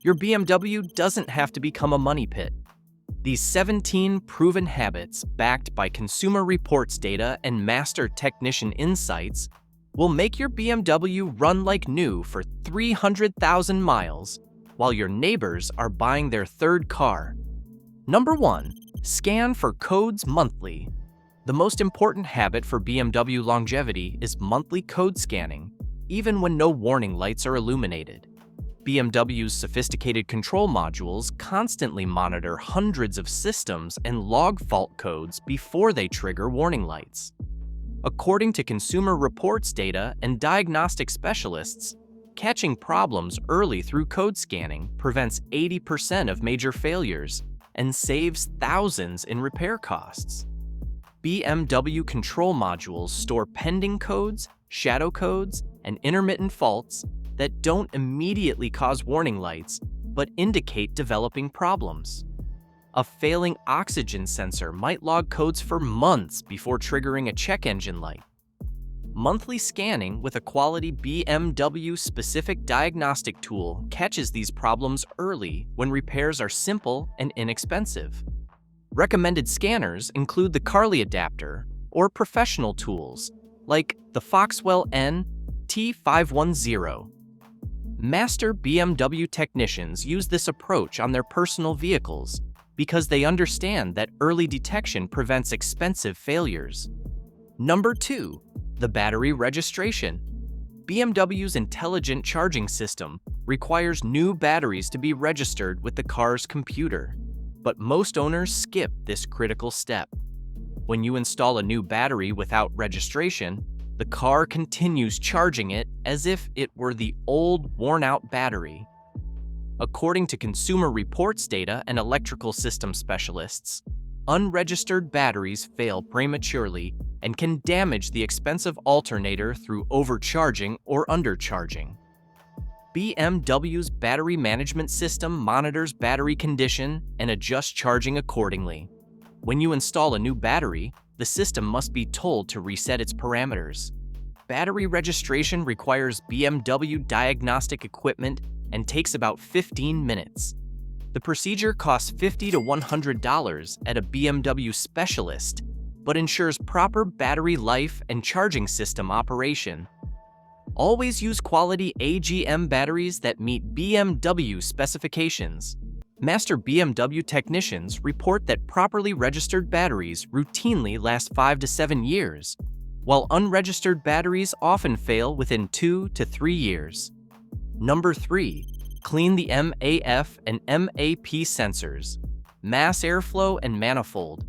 your BMW doesn't have to become a money pit. These 17 proven habits, backed by consumer reports data and master technician insights, will make your BMW run like new for 300,000 miles while your neighbors are buying their third car. Number 1. Scan for codes monthly. The most important habit for BMW longevity is monthly code scanning, even when no warning lights are illuminated. BMW's sophisticated control modules constantly monitor hundreds of systems and log fault codes before they trigger warning lights. According to consumer reports data and diagnostic specialists, catching problems early through code scanning prevents 80% of major failures and saves thousands in repair costs. BMW control modules store pending codes, shadow codes, and intermittent faults that don't immediately cause warning lights, but indicate developing problems. A failing oxygen sensor might log codes for months before triggering a check engine light. Monthly scanning with a quality BMW-specific diagnostic tool catches these problems early when repairs are simple and inexpensive. Recommended scanners include the Carly adapter or professional tools like the Foxwell T510. Master BMW technicians use this approach on their personal vehicles because they understand that early detection prevents expensive failures. Number 2. The battery registration. BMW's intelligent charging system requires new batteries to be registered with the car's computer, but most owners skip this critical step. When you install a new battery without registration, the car continues charging it as if it were the old, worn-out battery. According to consumer reports data and electrical system specialists, unregistered batteries fail prematurely and can damage the expensive alternator through overcharging or undercharging. BMW's battery management system monitors battery condition and adjusts charging accordingly. When you install a new battery, the system must be told to reset its parameters. Battery registration requires BMW diagnostic equipment and takes about 15 minutes. The procedure costs $50 to $100 at a BMW specialist, but ensures proper battery life and charging system operation. Always use quality AGM batteries that meet BMW specifications. Master BMW technicians report that properly registered batteries routinely last 5 to 7 years, while unregistered batteries often fail within 2 to 3 years. Number 3. Clean the MAF and MAP sensors. Mass airflow and manifold.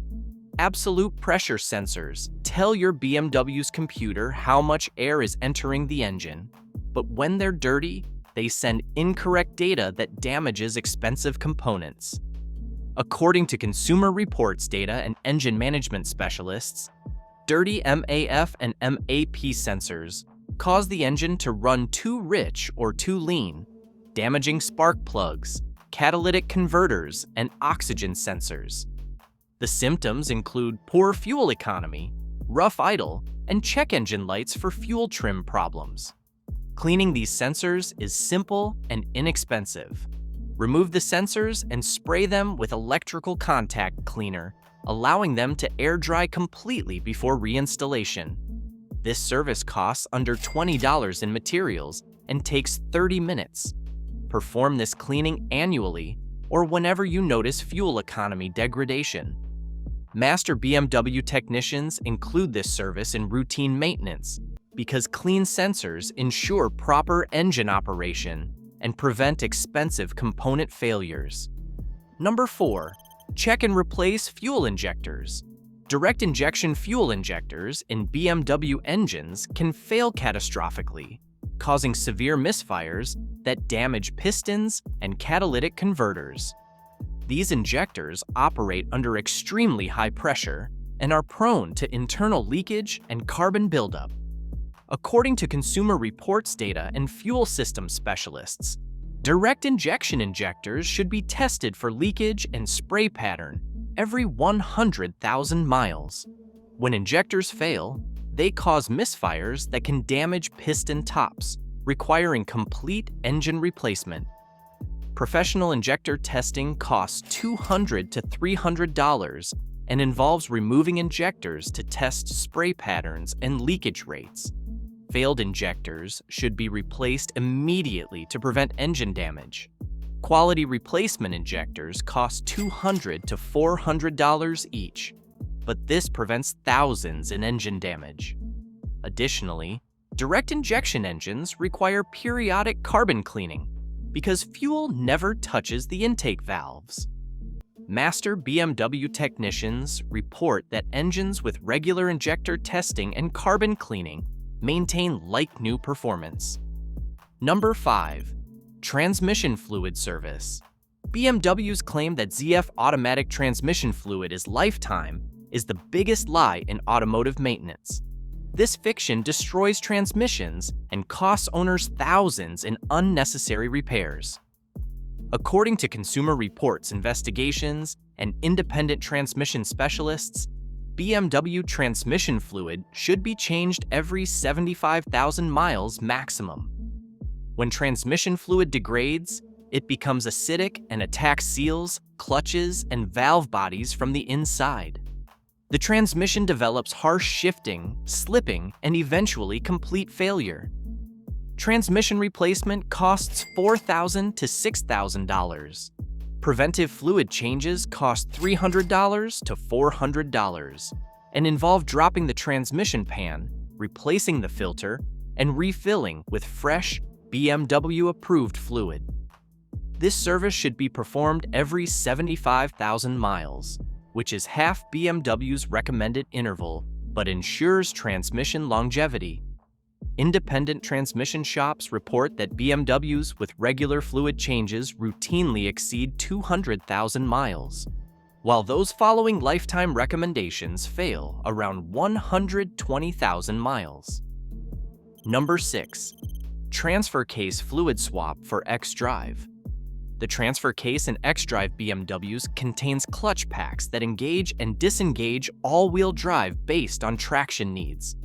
Absolute pressure sensors tell your BMW's computer how much air is entering the engine, but when they're dirty, they send incorrect data that damages expensive components. According to consumer reports data and engine management specialists, dirty MAF and MAP sensors cause the engine to run too rich or too lean, damaging spark plugs, catalytic converters, and oxygen sensors. The symptoms include poor fuel economy, rough idle, and check engine lights for fuel trim problems. Cleaning these sensors is simple and inexpensive. Remove the sensors and spray them with electrical contact cleaner, allowing them to air dry completely before reinstallation. This service costs under $20 in materials and takes 30 minutes. Perform this cleaning annually or whenever you notice fuel economy degradation. Master BMW technicians include this service in routine maintenance because clean sensors ensure proper engine operation and prevent expensive component failures. Number 4. Check and replace fuel injectors. Direct injection fuel injectors in BMW engines can fail catastrophically, causing severe misfires that damage pistons and catalytic converters. These injectors operate under extremely high pressure and are prone to internal leakage and carbon buildup. According to consumer reports data and fuel system specialists, direct injection injectors should be tested for leakage and spray pattern every 100,000 miles. When injectors fail, they cause misfires that can damage piston tops, requiring complete engine replacement. Professional injector testing costs $200 to $300 and involves removing injectors to test spray patterns and leakage rates. Failed injectors should be replaced immediately to prevent engine damage. Quality replacement injectors cost $200 to $400 each, but this prevents thousands in engine damage. Additionally, direct injection engines require periodic carbon cleaning because fuel never touches the intake valves. Master BMW technicians report that engines with regular injector testing and carbon cleaning maintain like-new performance. Number 5. Transmission fluid service. BMW's claim that ZF automatic transmission fluid is lifetime is the biggest lie in automotive maintenance. This fiction destroys transmissions and costs owners thousands in unnecessary repairs. According to Consumer Reports investigations and independent transmission specialists, BMW transmission fluid should be changed every 75,000 miles maximum. When transmission fluid degrades, it becomes acidic and attacks seals, clutches, and valve bodies from the inside. The transmission develops harsh shifting, slipping, and eventually complete failure. Transmission replacement costs $4,000 to $6,000. Preventive fluid changes cost $300 to $400 and involve dropping the transmission pan, replacing the filter, and refilling with fresh, BMW-approved fluid. This service should be performed every 75,000 miles, which is half BMW's recommended interval, but ensures transmission longevity. Independent transmission shops report that BMWs with regular fluid changes routinely exceed 200,000 miles, while those following lifetime recommendations fail around 120,000 miles. Number 6. Transfer case fluid swap for XDrive. The transfer case in XDrive BMWs contains clutch packs that engage and disengage all-wheel drive based on traction needs.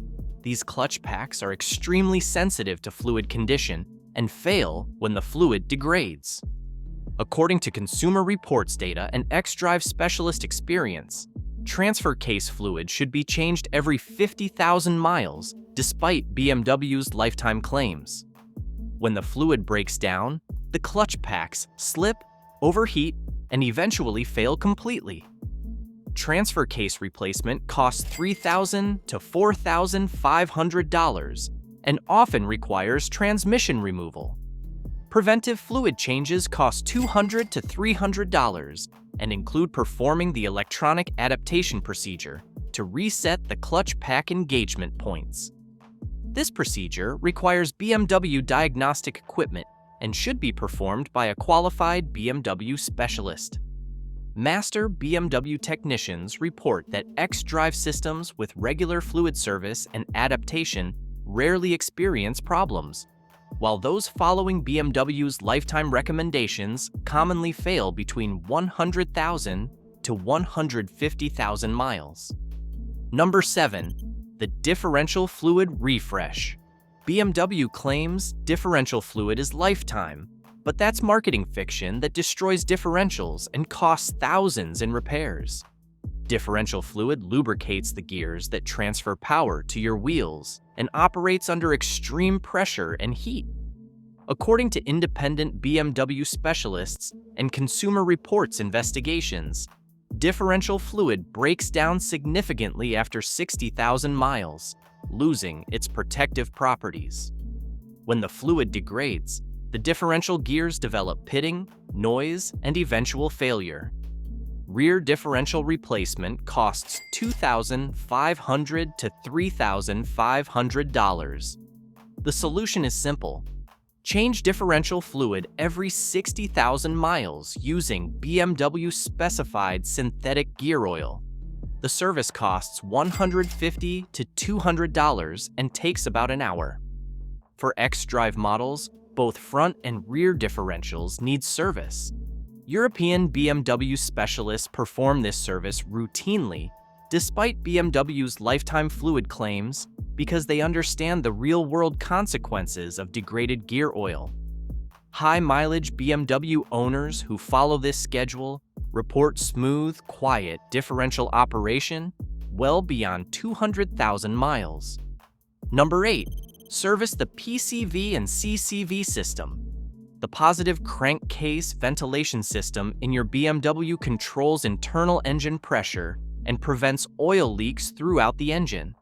These clutch packs are extremely sensitive to fluid condition and fail when the fluid degrades. According to Consumer Reports data and XDrive specialist experience, transfer case fluid should be changed every 50,000 miles despite BMW's lifetime claims. When the fluid breaks down, the clutch packs slip, overheat, and eventually fail completely. Transfer case replacement costs $3,000 to $4,500 and often requires transmission removal. Preventive fluid changes cost $200 to $300 and include performing the electronic adaptation procedure to reset the clutch pack engagement points. This procedure requires BMW diagnostic equipment and should be performed by a qualified BMW specialist. Master BMW technicians report that XDrive systems with regular fluid service and adaptation rarely experience problems, while those following BMW's lifetime recommendations commonly fail between 100,000 to 150,000 miles. Number 7. The differential fluid refresh. BMW claims differential fluid is lifetime, but that's marketing fiction that destroys differentials and costs thousands in repairs. Differential fluid lubricates the gears that transfer power to your wheels and operates under extreme pressure and heat. According to independent BMW specialists and Consumer Reports investigations, differential fluid breaks down significantly after 60,000 miles, losing its protective properties. When the fluid degrades, the differential gears develop pitting, noise, and eventual failure. Rear differential replacement costs $2,500 to $3,500. The solution is simple. Change differential fluid every 60,000 miles using BMW-specified synthetic gear oil. The service costs $150 to $200 and takes about an hour. For XDrive models, both front and rear differentials need service. European BMW specialists perform this service routinely, despite BMW's lifetime fluid claims, because they understand the real-world consequences of degraded gear oil. High-mileage BMW owners who follow this schedule report smooth, quiet differential operation well beyond 200,000 miles. Number 8. Service the PCV and CCV system. The positive crankcase ventilation system in your BMW controls internal engine pressure and prevents oil leaks throughout the engine.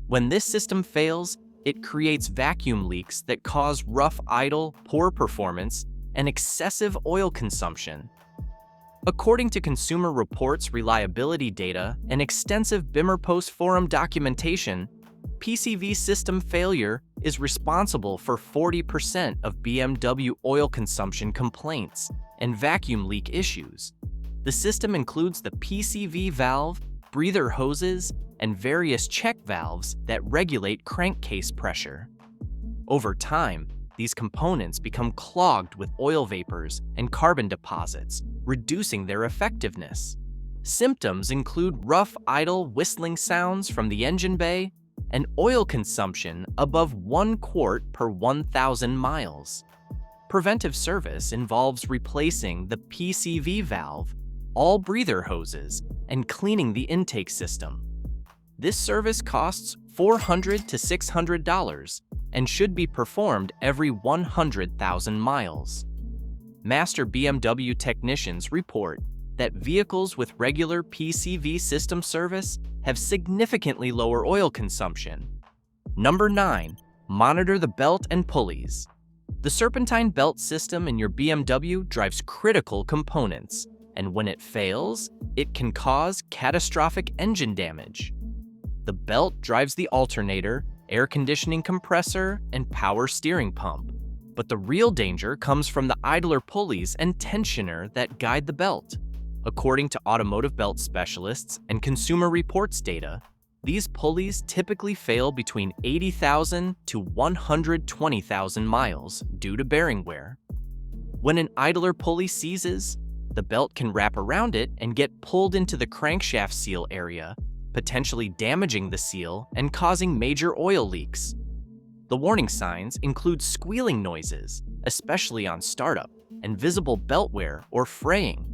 When this system fails, it creates vacuum leaks that cause rough idle, poor performance, and excessive oil consumption. According to Consumer Reports reliability data and extensive BIMR Post forum documentation, PCV system failure is responsible for 40% of BMW oil consumption complaints and vacuum leak issues. The system includes the PCV valve, breather hoses, and various check valves that regulate crankcase pressure. Over time, these components become clogged with oil vapors and carbon deposits, reducing their effectiveness. Symptoms include rough, idle, whistling sounds from the engine bay and oil consumption above 1 quart per 1,000 miles. Preventive service involves replacing the PCV valve, all breather hoses, and cleaning the intake system. This service costs $400 to $600 and should be performed every 100,000 miles. Master BMW technicians report that vehicles with regular PCV system service have significantly lower oil consumption. Number 9. Monitor the belt and pulleys. The serpentine belt system in your BMW drives critical components, and when it fails, it can cause catastrophic engine damage. The belt drives the alternator, air conditioning compressor, and power steering pump. But the real danger comes from the idler pulleys and tensioner that guide the belt. According to automotive belt specialists and Consumer Reports data, these pulleys typically fail between 80,000 to 120,000 miles due to bearing wear. When an idler pulley seizes, the belt can wrap around it and get pulled into the crankshaft seal area, potentially damaging the seal and causing major oil leaks. The warning signs include squealing noises, especially on startup, and visible belt wear or fraying.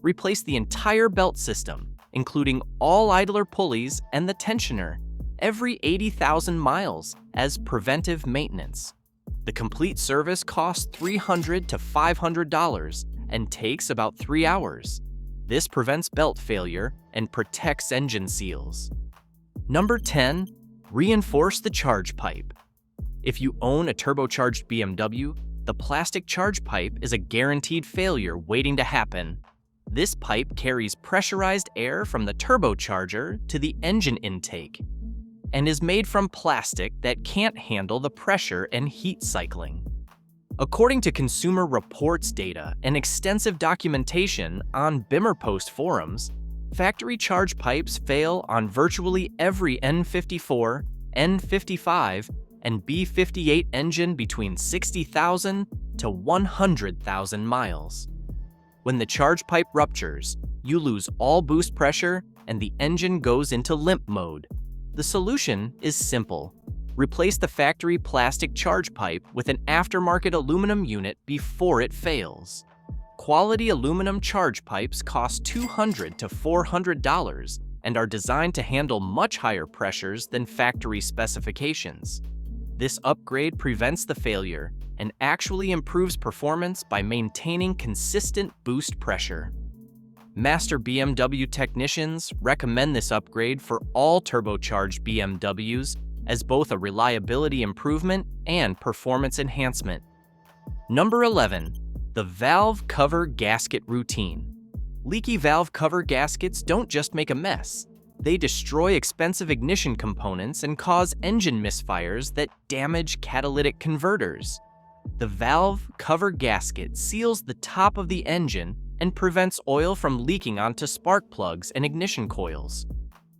Replace the entire belt system, including all idler pulleys and the tensioner, every 80,000 miles as preventive maintenance. The complete service costs $300 to $500 and takes about 3 hours. This prevents belt failure and protects engine seals. Number 10. Reinforce the charge pipe. If you own a turbocharged BMW, the plastic charge pipe is a guaranteed failure waiting to happen. This pipe carries pressurized air from the turbocharger to the engine intake and is made from plastic that can't handle the pressure and heat cycling. According to Consumer Reports data and extensive documentation on BIMR Post forums, factory charge pipes fail on virtually every N54, N55, and B58 engine between 60,000 to 100,000 miles. When the charge pipe ruptures, you lose all boost pressure and the engine goes into limp mode. The solution is simple. Replace the factory plastic charge pipe with an aftermarket aluminum unit before it fails. Quality aluminum charge pipes cost $200 to $400 and are designed to handle much higher pressures than factory specifications. This upgrade prevents the failure and actually improves performance by maintaining consistent boost pressure. Master BMW technicians recommend this upgrade for all turbocharged BMWs as both a reliability improvement and performance enhancement. Number 11. The valve cover gasket routine. Leaky valve cover gaskets don't just make a mess. They destroy expensive ignition components and cause engine misfires that damage catalytic converters. The valve cover gasket seals the top of the engine and prevents oil from leaking onto spark plugs and ignition coils.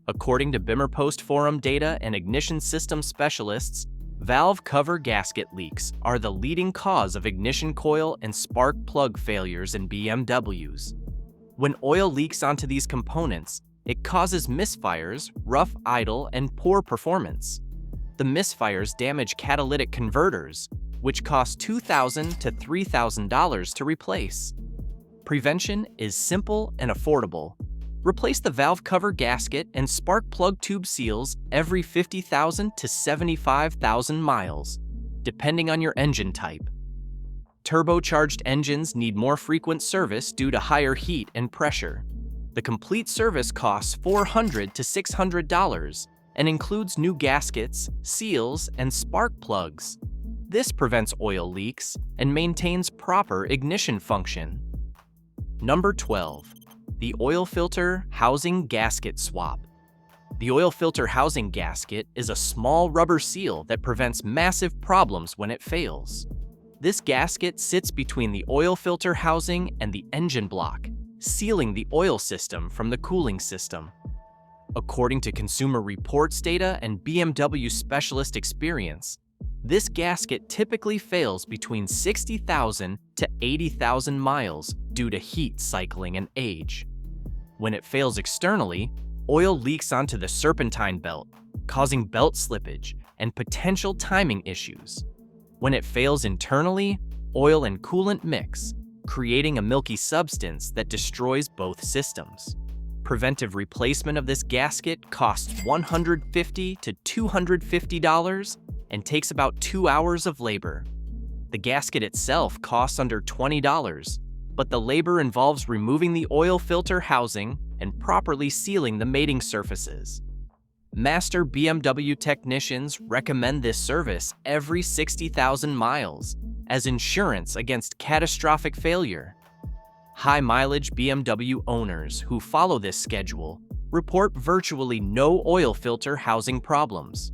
According to BIMR Post forum data and ignition system specialists, valve cover gasket leaks are the leading cause of ignition coil and spark plug failures in BMWs. When oil leaks onto these components, it causes misfires, rough idle, and poor performance. The misfires damage catalytic converters, which costs $2,000 to $3,000 to replace. Prevention is simple and affordable. Replace the valve cover gasket and spark plug tube seals every 50,000 to 75,000 miles, depending on your engine type. Turbocharged engines need more frequent service due to higher heat and pressure. The complete service costs $400 to $600 and includes new gaskets, seals, and spark plugs. This prevents oil leaks and maintains proper ignition function. Number 12. The oil filter housing gasket swap. The oil filter housing gasket is a small rubber seal that prevents massive problems when it fails. This gasket sits between the oil filter housing and the engine block, sealing the oil system from the cooling system. According to Consumer Reports data and BMW specialist experience, this gasket typically fails between 60,000 to 80,000 miles due to heat cycling and age. When it fails externally, oil leaks onto the serpentine belt, causing belt slippage and potential timing issues. When it fails internally, oil and coolant mix, creating a milky substance that destroys both systems. Preventive replacement of this gasket costs $150 to $250 and takes about 2 hours of labor. The gasket itself costs under $20, but the labor involves removing the oil filter housing and properly sealing the mating surfaces. Master BMW technicians recommend this service every 60,000 miles as insurance against catastrophic failure. High-mileage BMW owners who follow this schedule report virtually no oil filter housing problems.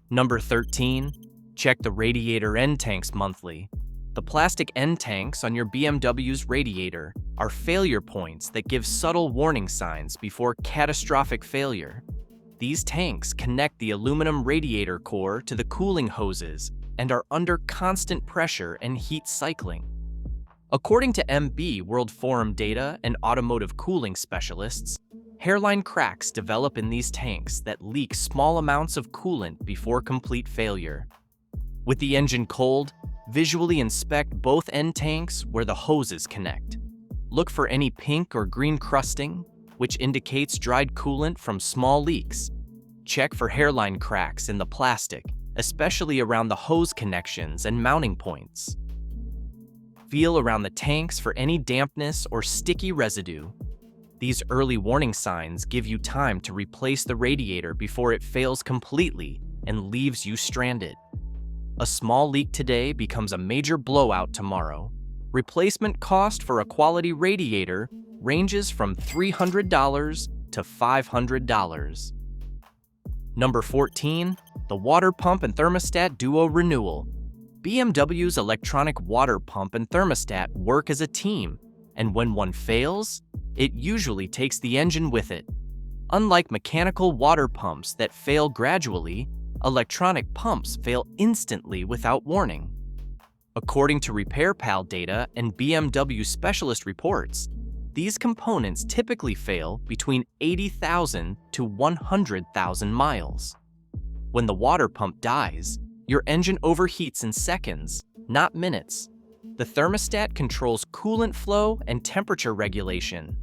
Number 13. Check the radiator end tanks monthly. The plastic end tanks on your BMW's radiator are failure points that give subtle warning signs before catastrophic failure. These tanks connect the aluminum radiator core to the cooling hoses and are under constant pressure and heat cycling. According to MB World Forum data and automotive cooling specialists, hairline cracks develop in these tanks that leak small amounts of coolant before complete failure. With the engine cold, visually inspect both end tanks where the hoses connect. Look for any pink or green crusting, which indicates dried coolant from small leaks. Check for hairline cracks in the plastic, especially around the hose connections and mounting points. Feel around the tanks for any dampness or sticky residue. These early warning signs give you time to replace the radiator before it fails completely and leaves you stranded. A small leak today becomes a major blowout tomorrow. Replacement cost for a quality radiator ranges from $300 to $500. Number 14. The water pump and thermostat duo renewal. BMW's electronic water pump and thermostat work as a team, and when one fails, it usually takes the engine with it. Unlike mechanical water pumps that fail gradually, electronic pumps fail instantly without warning. According to RepairPal data and BMW specialist reports, these components typically fail between 80,000 to 100,000 miles. When the water pump dies, your engine overheats in seconds, not minutes. The thermostat controls coolant flow and temperature regulation.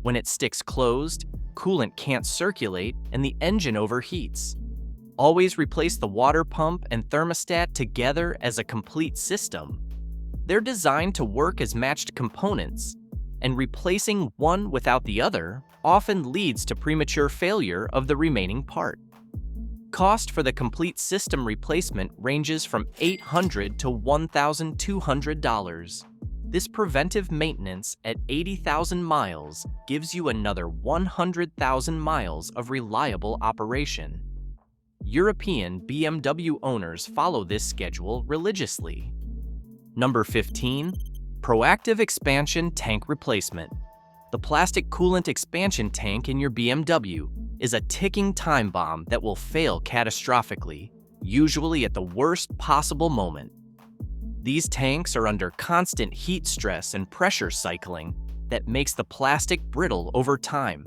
When it sticks closed, coolant can't circulate and the engine overheats. Always replace the water pump and thermostat together as a complete system. They're designed to work as matched components, and replacing one without the other often leads to premature failure of the remaining part. Cost for the complete system replacement ranges from $800 to $1,200. This preventive maintenance at 80,000 miles gives you another 100,000 miles of reliable operation. European BMW owners follow this schedule religiously. Number 15. Proactive expansion tank replacement. The plastic coolant expansion tank in your BMW is a ticking time bomb that will fail catastrophically, usually at the worst possible moment. These tanks are under constant heat stress and pressure cycling that makes the plastic brittle over time.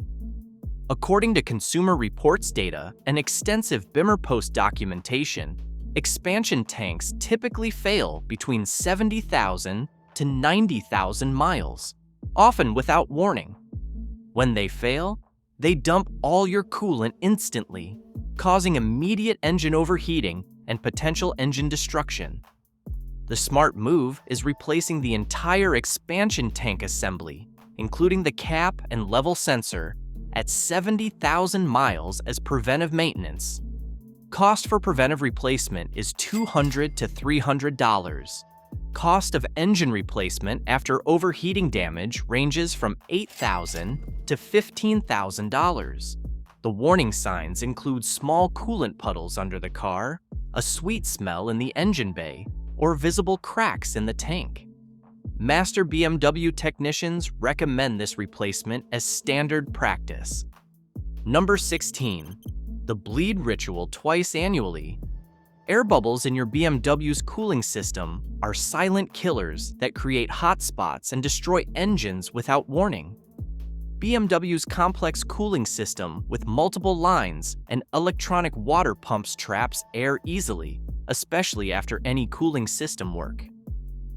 According to Consumer Reports data and extensive BIMR post documentation, Expansion tanks typically fail between 70,000 to 90,000 miles, often without warning. When they fail, they dump all your coolant instantly, causing immediate engine overheating and potential engine destruction. The smart move is replacing the entire expansion tank assembly, including the cap and level sensor, at 70,000 miles as preventive maintenance. Cost for preventive replacement is $200 to $300. Cost of engine replacement after overheating damage ranges from $8,000 to $15,000. The warning signs include small coolant puddles under the car, a sweet smell in the engine bay, or visible cracks in the tank. Master BMW technicians recommend this replacement as standard practice. Number 16. The bleed ritual twice annually. Air bubbles in your BMW's cooling system are silent killers that create hot spots and destroy engines without warning. BMW's complex cooling system with multiple lines and electronic water pumps traps air easily, especially after any cooling system work.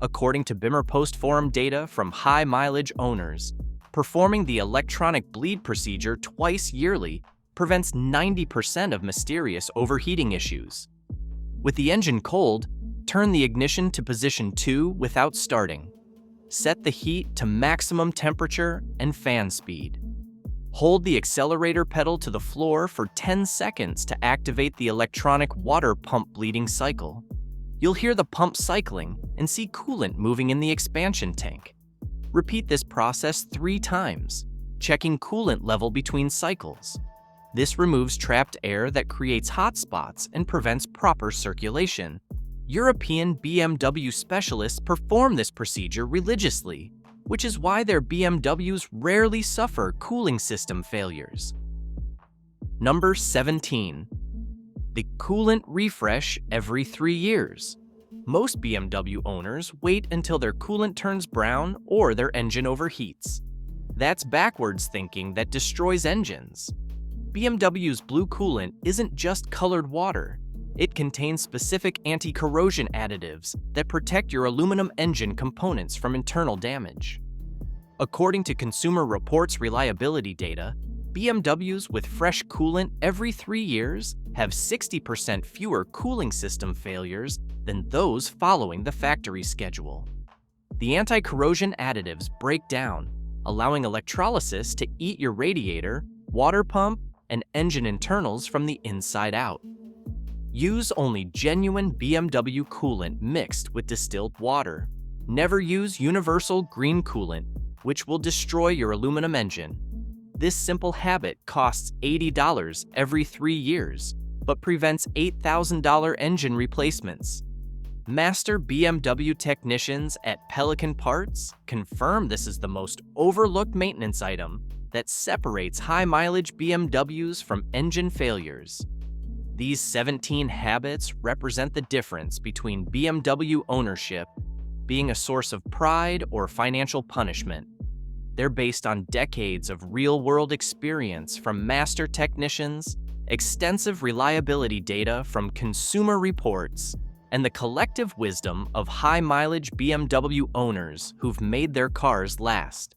According to Bimmer Post Forum data from high-mileage owners, performing the electronic bleed procedure twice yearly prevents 90% of mysterious overheating issues. With the engine cold, turn the ignition to position 2 without starting. Set the heat to maximum temperature and fan speed. Hold the accelerator pedal to the floor for 10 seconds to activate the electronic water pump bleeding cycle. You'll hear the pump cycling and see coolant moving in the expansion tank. Repeat this process 3 times, checking coolant level between cycles. This removes trapped air that creates hot spots and prevents proper circulation. European BMW specialists perform this procedure religiously, which is why their BMWs rarely suffer cooling system failures. Number 17. The coolant refresh every 3 years. Most BMW owners wait until their coolant turns brown or their engine overheats. That's backwards thinking that destroys engines. BMW's blue coolant isn't just colored water. It contains specific anti-corrosion additives that protect your aluminum engine components from internal damage. According to Consumer Reports reliability data, BMWs with fresh coolant every 3 years have 60% fewer cooling system failures than those following the factory schedule. The anti-corrosion additives break down, allowing electrolysis to eat your radiator, water pump, and engine internals from the inside out. Use only genuine BMW coolant mixed with distilled water. Never use universal green coolant, which will destroy your aluminum engine. This simple habit costs $80 every 3 years, but prevents $8,000 engine replacements. Master BMW technicians at Pelican Parts confirm this is the most overlooked maintenance item that separates high-mileage BMWs from engine failures. These 17 habits represent the difference between BMW ownership being a source of pride or financial punishment. They're based on decades of real-world experience from master technicians, extensive reliability data from Consumer Reports, and the collective wisdom of high-mileage BMW owners who've made their cars last.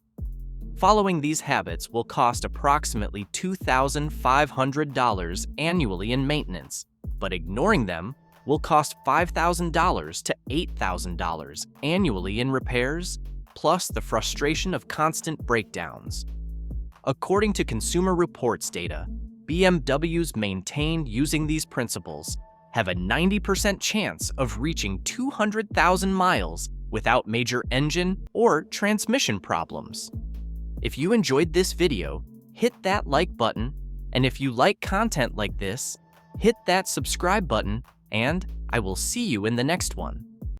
Following these habits will cost approximately $2,500 annually in maintenance, but ignoring them will cost $5,000 to $8,000 annually in repairs, plus the frustration of constant breakdowns. According to Consumer Reports data, BMWs maintained using these principles have a 90% chance of reaching 200,000 miles without major engine or transmission problems. If you enjoyed this video, hit that like button, and if you like content like this, hit that subscribe button, and I will see you in the next one.